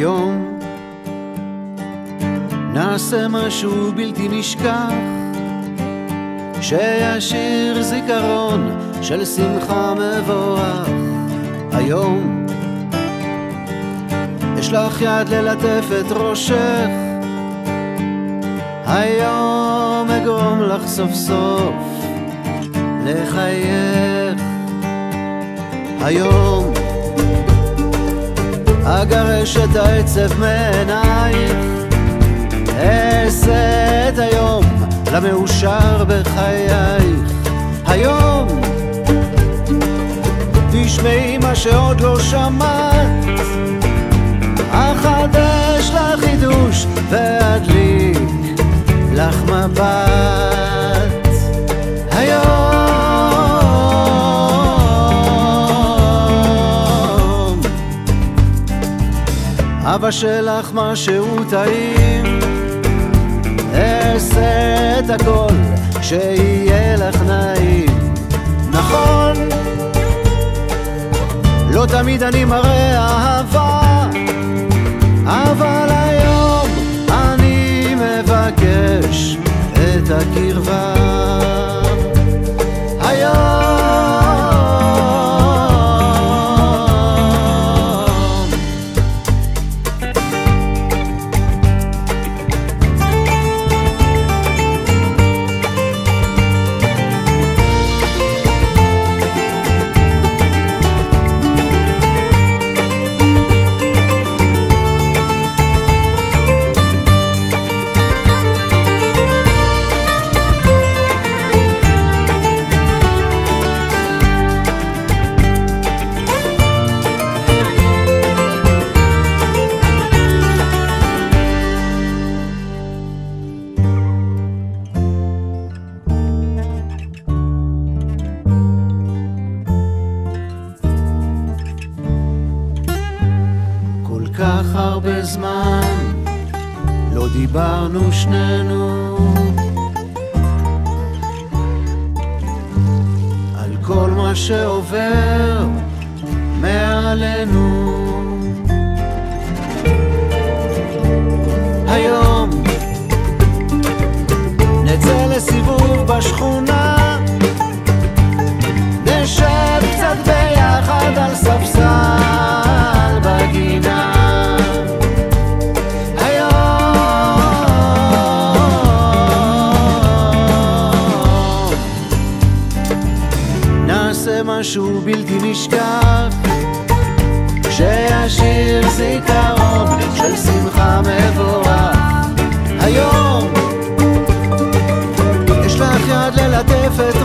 היום נעשה משהו בלתי נשכח, שישיר זיכרון של שמחה מבורך. היום אשלח יד ללטף את ראשך, היום אגרום לך סוף סוף לחייך. היום אגרש את העצב מעינייך, אעשה את היום למאושר בחייך. היום תשמעי מה שעוד לא שמעת, אחדש לך חידוש ואדליק לך מבט. היום אבא שלך משהו טעים, אעשה את הכל שיהיה לך נעים. נכון, לא תמיד אני מראה אהבה, אבל היום אני מבקש את הקרבה. היום כך הרבה זמן לא דיברנו שנינו על כל מה שעובר מעלינו. היום נצא לסיבוב בשכונה, נשב קצת ביחד על ספסל בגינה. נעשה משהו בלתי נשכח, שישיר זיכרון של שמחה מבורך. היום אשלח יד ללטף את